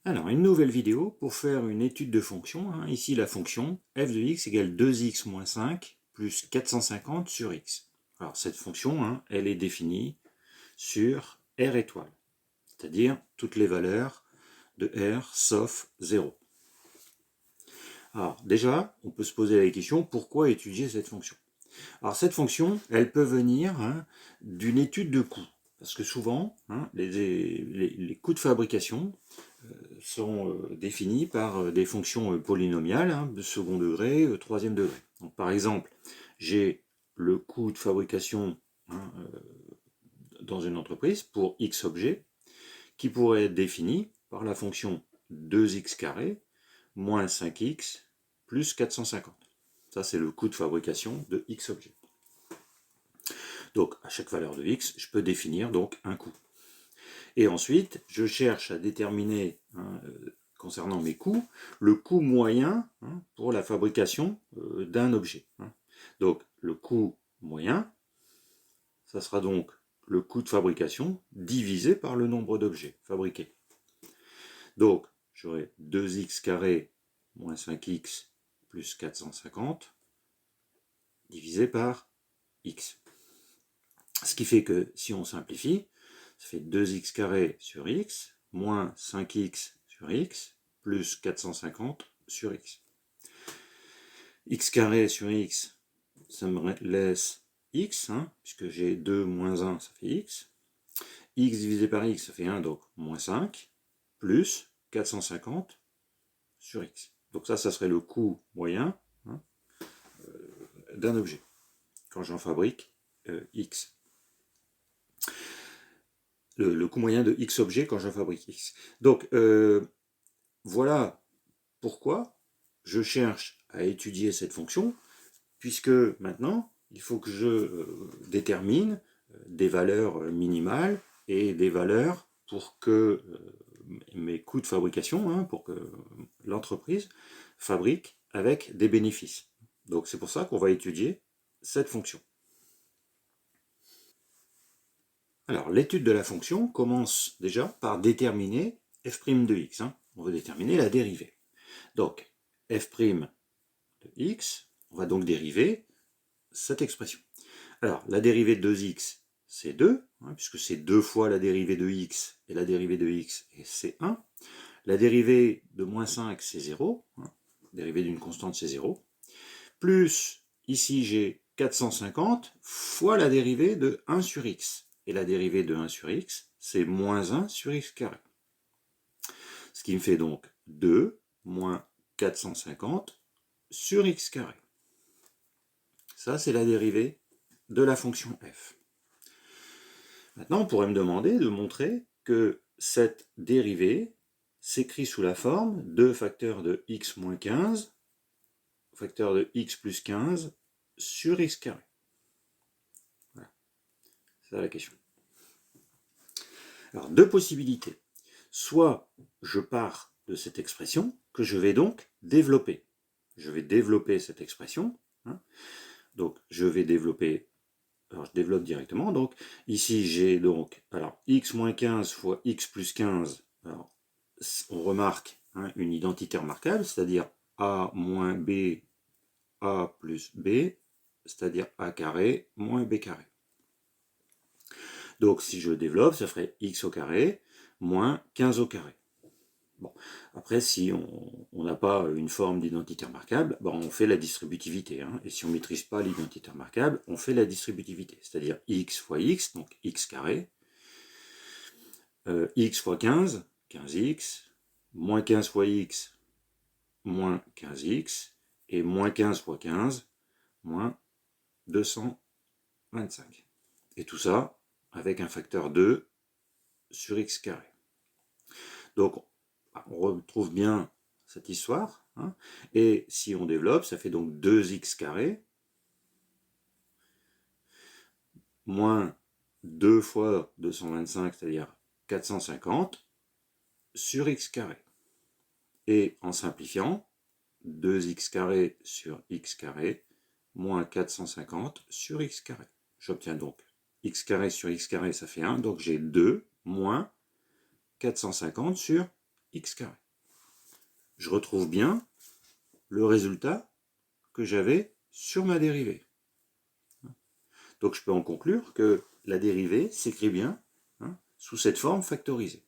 Alors, une nouvelle vidéo pour faire une étude de fonction. Ici, la fonction f de x égale 2x moins 5 plus 450 sur x. Alors, cette fonction, elle est définie sur R étoile, c'est-à-dire toutes les valeurs de R sauf 0. Alors, déjà, on peut se poser la question, pourquoi étudier cette fonction? Alors, cette fonction, elle peut venir d'une étude de coût. Parce que souvent, les coûts de fabrication sont définis par des fonctions polynomiales, de second degré, troisième degré. Donc, par exemple, j'ai le coût de fabrication dans une entreprise pour x objets, qui pourrait être défini par la fonction 2x carré moins 5x plus 450. Ça, c'est le coût de fabrication de x objets. Donc, à chaque valeur de x, je peux définir donc un coût. Et ensuite, je cherche à déterminer, concernant mes coûts, le coût moyen pour la fabrication d'un objet. Donc, le coût moyen, ça sera donc le coût de fabrication divisé par le nombre d'objets fabriqués. Donc, j'aurai 2x carré moins 5x plus 450 divisé par x. Ce qui fait que si on simplifie, ça fait 2x carré sur x moins 5x sur x plus 450 sur x. X carré sur x, ça me laisse x, puisque j'ai 2 moins 1, ça fait x. X divisé par x, ça fait 1, donc moins 5, plus 450 sur x. Donc ça serait le coût moyen d'un objet, quand j'en fabrique x. Le coût moyen de x objets quand j'en fabrique x. Donc, voilà pourquoi je cherche à étudier cette fonction, puisque maintenant, il faut que je détermine des valeurs minimales et des valeurs pour que mes coûts de fabrication, pour que l'entreprise fabrique avec des bénéfices. Donc c'est pour ça qu'on va étudier cette fonction. Alors l'étude de la fonction commence déjà par déterminer f' de x. On va déterminer la dérivée. Donc f' de x, on va donc dériver cette expression. Alors la dérivée de 2x, c'est 2, puisque c'est 2 fois la dérivée de x, et la dérivée de x, c'est 1. La dérivée de moins 5, c'est 0. La dérivée d'une constante, c'est 0. Plus, ici, j'ai 450 fois la dérivée de 1 sur x. Et la dérivée de 1 sur x, c'est moins 1 sur x carré. Ce qui me fait donc 2 moins 450 sur x carré. Ça, c'est la dérivée de la fonction f. Maintenant, on pourrait me demander de montrer que cette dérivée s'écrit sous la forme 2 facteurs de x moins 15, facteur de x plus 15 sur x carré. Voilà, c'est ça la question. Alors, deux possibilités. Soit je pars de cette expression que je vais donc développer. Je vais développer cette expression. Donc, je vais développer. Alors, je développe directement. Donc, ici, j'ai donc x moins 15 fois x plus 15. Alors, on remarque une identité remarquable, c'est-à-dire a moins b, a plus b, c'est-à-dire a carré moins b carré. Donc, si je développe, ça ferait x au carré moins 15 au carré. Bon. Après, si on n'a pas une forme d'identité remarquable, on fait la distributivité. Et si on ne maîtrise pas l'identité remarquable, on fait la distributivité. C'est-à-dire x fois x, donc x carré, x fois 15, 15x, moins 15 fois x, moins 15x, et moins 15 fois 15, moins 225. Et tout ça avec un facteur 2 sur x carré. Donc, on retrouve bien cette histoire. Et si on développe, ça fait donc 2x carré moins 2 fois 225, c'est-à-dire 450, sur x carré. Et en simplifiant, 2x carré sur x carré moins 450 sur x carré. J'obtiens donc x carré sur x carré, ça fait 1, donc j'ai 2 moins 450 sur x carré. Je retrouve bien le résultat que j'avais sur ma dérivée. Donc je peux en conclure que la dérivée s'écrit bien sous cette forme factorisée.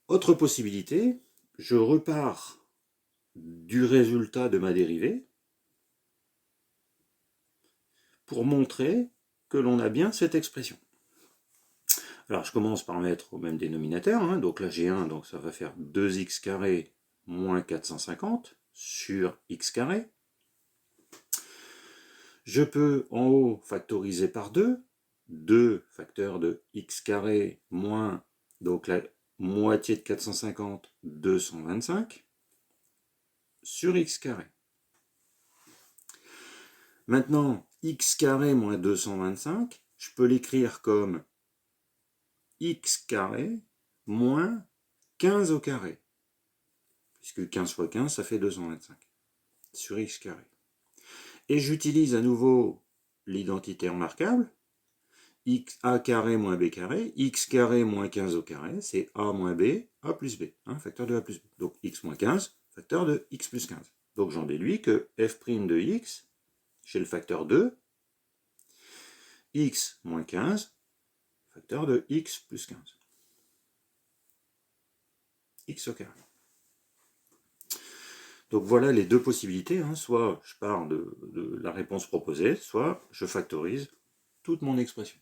Autre possibilité, je repars du résultat de ma dérivée pour montrer que l'on a bien cette expression. Alors je commence par mettre au même dénominateur, donc là j'ai 1, donc ça va faire 2x carré moins 450 sur x carré. Je peux en haut factoriser par 2, 2 facteurs de x carré moins, donc la moitié de 450, 225, sur x carré. Maintenant, x carré moins 225, je peux l'écrire comme x carré moins 15 au carré. Puisque 15 fois 15, ça fait 225, sur x carré. Et j'utilise à nouveau l'identité remarquable, a carré moins b carré, x carré moins 15 au carré, c'est a moins b, a plus b, facteur de a plus b. Donc x moins 15, facteur de x plus 15. Donc j'en déduis que f' de x, j'ai le facteur 2, x moins 15, facteur de x plus 15. X au carré. Donc voilà les deux possibilités, soit je pars de la réponse proposée, soit je factorise toute mon expression.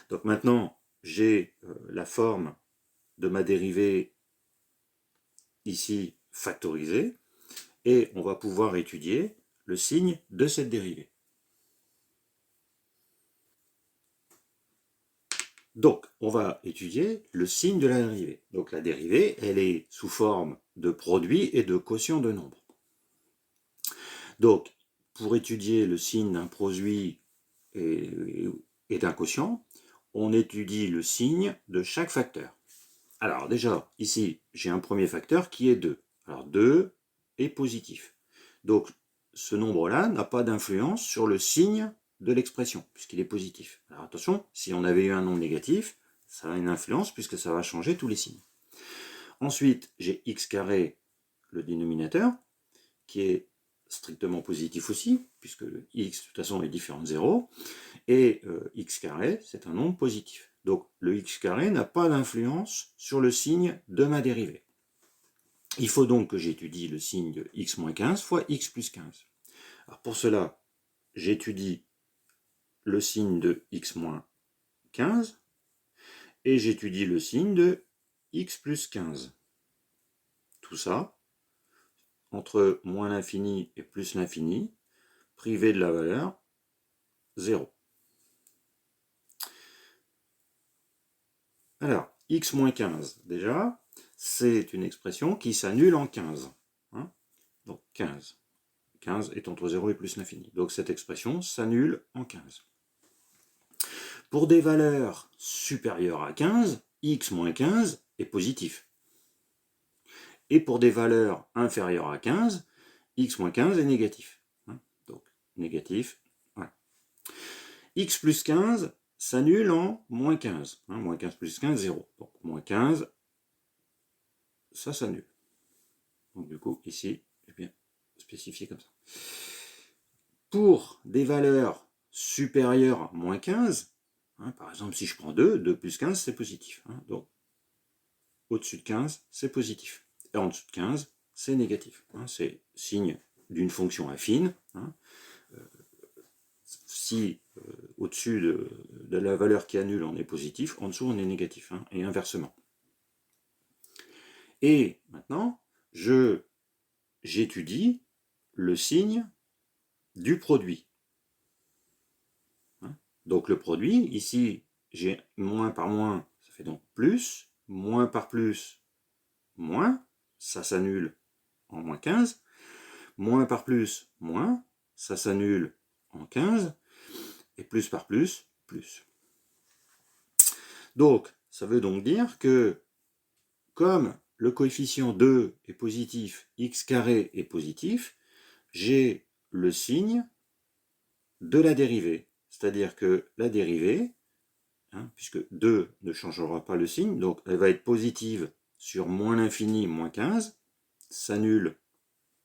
Donc maintenant, j'ai la forme de ma dérivée ici factorisée, et on va pouvoir étudier le signe de cette dérivée. Donc, on va étudier le signe de la dérivée. Donc la dérivée, elle est sous forme de produit et de quotient de nombres. Donc, pour étudier le signe d'un produit et d'un quotient, on étudie le signe de chaque facteur. Alors déjà, ici, j'ai un premier facteur qui est 2. Alors 2 est positif. Donc, ce nombre-là n'a pas d'influence sur le signe de l'expression, puisqu'il est positif. Alors attention, si on avait eu un nombre négatif, ça a une influence puisque ça va changer tous les signes. Ensuite, j'ai x carré, le dénominateur, qui est strictement positif aussi, puisque x de toute façon est différent de 0, et x carré, c'est un nombre positif. Donc le x carré n'a pas d'influence sur le signe de ma dérivée. Il faut donc que j'étudie le signe de x moins 15 fois x plus 15. Alors pour cela, j'étudie le signe de x moins 15 et j'étudie le signe de x plus 15. Tout ça entre moins l'infini et plus l'infini, privé de la valeur 0. Alors, x moins 15, déjà, c'est une expression qui s'annule en 15. Donc 15. 15 est entre 0 et plus l'infini. Donc cette expression s'annule en 15. Pour des valeurs supérieures à 15, x moins 15 est positif. Et pour des valeurs inférieures à 15, x moins 15 est négatif. Donc négatif, voilà. X plus 15 s'annule en moins 15. Moins 15 plus 15, 0. Donc moins 15, ça s'annule. Donc du coup, ici, j'ai bien spécifié comme ça. Pour des valeurs supérieures à moins 15, par exemple, si je prends 2, 2 plus 15, c'est positif. Donc, au-dessus de 15, c'est positif. Et en dessous de 15, c'est négatif. C'est signe d'une fonction affine. Si au-dessus de la valeur qui annule, on est positif, en dessous, on est négatif. Et inversement. Et maintenant, j'étudie le signe du produit. Donc le produit, ici, j'ai moins par moins, ça fait donc plus, moins par plus, moins, ça s'annule en moins 15, moins par plus, moins, ça s'annule en 15, et plus par plus, plus. Donc, ça veut donc dire que, comme le coefficient 2 est positif, x carré est positif, j'ai le signe de la dérivée. C'est-à-dire que la dérivée hein, puisque 2 ne changera pas le signe, donc elle va être positive sur moins l'infini, moins 15, s'annule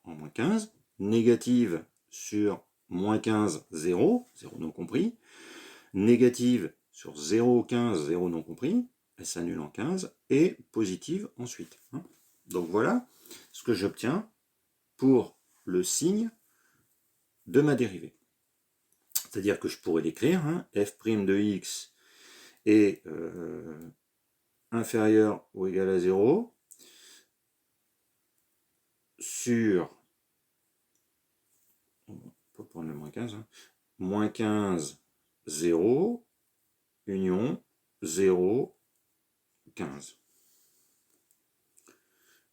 en moins 15, négative sur moins 15, 0, 0 non compris, négative sur 0, 15, 0 non compris, elle s'annule en 15, et positive ensuite. Hein. Donc voilà ce que j'obtiens pour le signe de ma dérivée. C'est-à-dire que je pourrais l'écrire, hein, f' de x est inférieur ou égal à 0 sur, on va prendre le moins 15, hein, moins 15, 0, union 0, 15.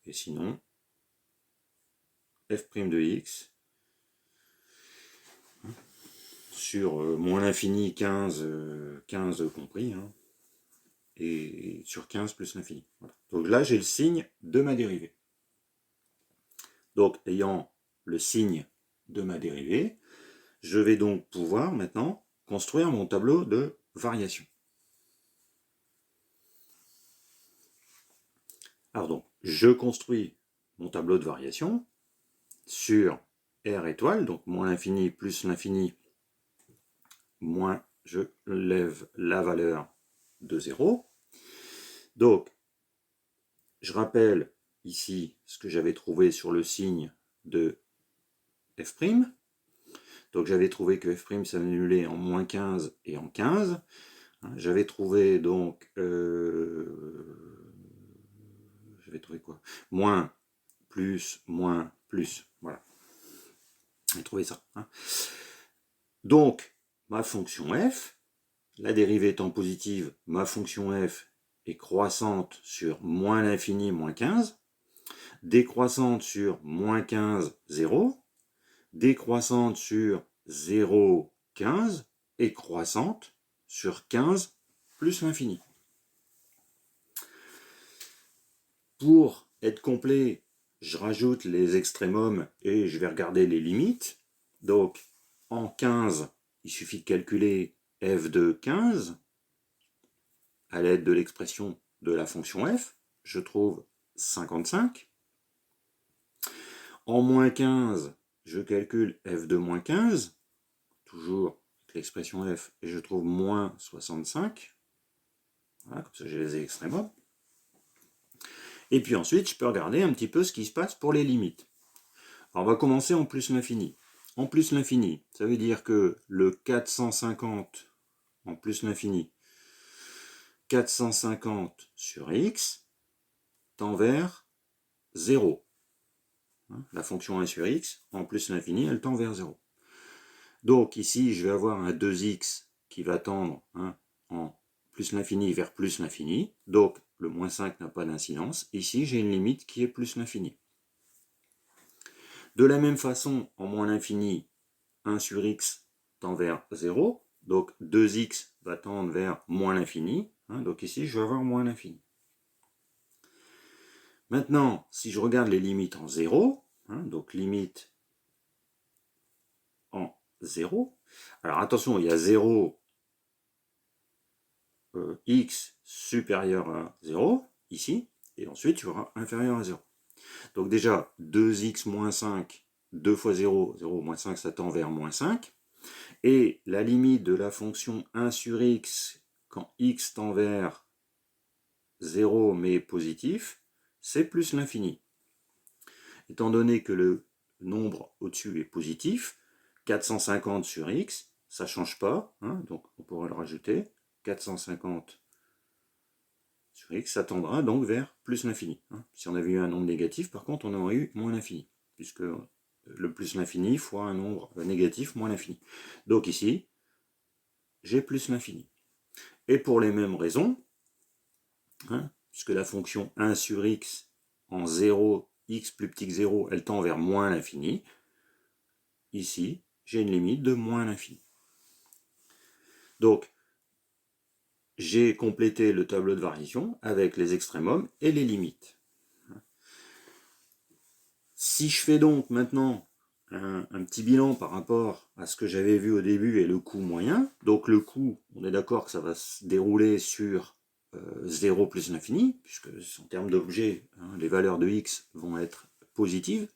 Et sinon, f' de x sur moins l'infini 15, 15 compris, hein, et sur 15 plus l'infini. Voilà. Donc là, j'ai le signe de ma dérivée. Donc, ayant le signe de ma dérivée, je vais donc pouvoir maintenant construire mon tableau de variation. Alors donc, je construis mon tableau de variation sur R étoile, donc moins l'infini plus l'infini, moins je lève la valeur de 0. Donc, je rappelle ici ce que j'avais trouvé sur le signe de f'. Donc j'avais trouvé que f' s'annulait en moins 15 et en 15. J'avais trouvé donc... j'avais trouvé quoi? Moins, plus, moins, plus. Voilà. J'ai trouvé ça. Hein. Donc, ma fonction f, la dérivée étant positive, ma fonction f est croissante sur moins l'infini, moins 15, décroissante sur moins 15, 0, décroissante sur 0, 15, et croissante sur 15 plus l'infini. Pour être complet, je rajoute les extrémums et je vais regarder les limites. Donc, en 15, il suffit de calculer f de 15 à l'aide de l'expression de la fonction f. Je trouve 55. En moins 15, je calcule f de moins 15, toujours avec l'expression f, et je trouve moins 65. Voilà, comme ça j'ai les extrémums. Et puis ensuite, je peux regarder un petit peu ce qui se passe pour les limites. Alors, on va commencer en plus l'infini. En plus l'infini, ça veut dire que le 450 en plus l'infini, 450 sur x tend vers 0. La fonction 1 sur x, en plus l'infini, elle tend vers 0. Donc ici, je vais avoir un 2x qui va tendre en plus l'infini vers plus l'infini. Donc le moins 5 n'a pas d'incidence. Ici, j'ai une limite qui est plus l'infini. De la même façon, en moins l'infini, 1 sur x tend vers 0. Donc 2x va tendre vers moins l'infini. Donc ici, je vais avoir moins l'infini. Maintenant, si je regarde les limites en 0, donc limite en 0, alors attention, il y a 0, x supérieur à 0, ici, et ensuite tu auras inférieur à 0. Donc déjà, 2x moins 5, 2 fois 0, 0 moins 5, ça tend vers moins 5. Et la limite de la fonction 1 sur x, quand x tend vers 0 mais positif, c'est plus l'infini. Étant donné que le nombre au-dessus est positif, 450 sur x, ça ne change pas, donc on pourrait le rajouter, 450 sur x, ça tendra donc vers plus l'infini. Si on avait eu un nombre négatif, par contre, on aurait eu moins l'infini, puisque le plus l'infini fois un nombre négatif moins l'infini. Donc ici, j'ai plus l'infini. Et pour les mêmes raisons, puisque la fonction 1 sur x en 0, x plus petit que 0, elle tend vers moins l'infini, ici, j'ai une limite de moins l'infini. Donc, j'ai complété le tableau de variation avec les extrémums et les limites. Si je fais donc maintenant un petit bilan par rapport à ce que j'avais vu au début et le coût moyen. Donc le coût, on est d'accord que ça va se dérouler sur 0 plus l'infini, puisque en termes d'objets, hein, les valeurs de x vont être positives.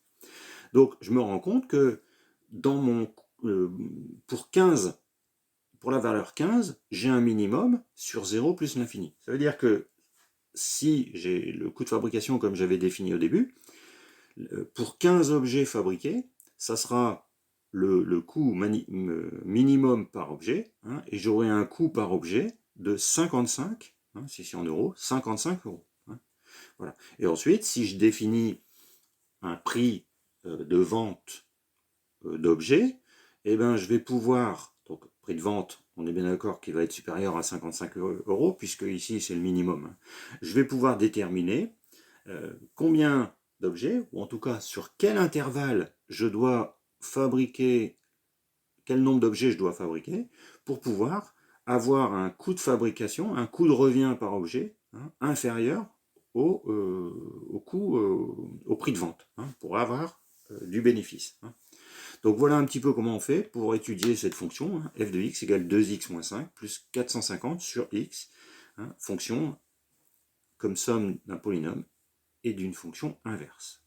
Donc je me rends compte que dans mon, pour 15, pour la valeur 15, j'ai un minimum sur 0 plus l'infini. Ça veut dire que si j'ai le coût de fabrication comme j'avais défini au début, pour 15 objets fabriqués, ça sera le coût minimum par objet, hein, et j'aurai un coût par objet de 55, hein, si c'est en euros, 55 euros. Hein, voilà. Et ensuite, si je définis un prix de vente d'objets, eh ben, je vais pouvoir, donc prix de vente, on est bien d'accord qu'il va être supérieur à 55 euros, puisque ici c'est le minimum. Hein. Je vais pouvoir déterminer combien d'objets, ou en tout cas sur quel intervalle je dois fabriquer, quel nombre d'objets je dois fabriquer, pour pouvoir avoir un coût de fabrication, un coût de revient par objet, hein, inférieur au coût, au prix de vente, hein, pour avoir du bénéfice. Hein. Donc voilà un petit peu comment on fait pour étudier cette fonction, hein, f de x égale 2x moins 5 plus 450 sur x, hein, fonction comme somme d'un polynôme et d'une fonction inverse.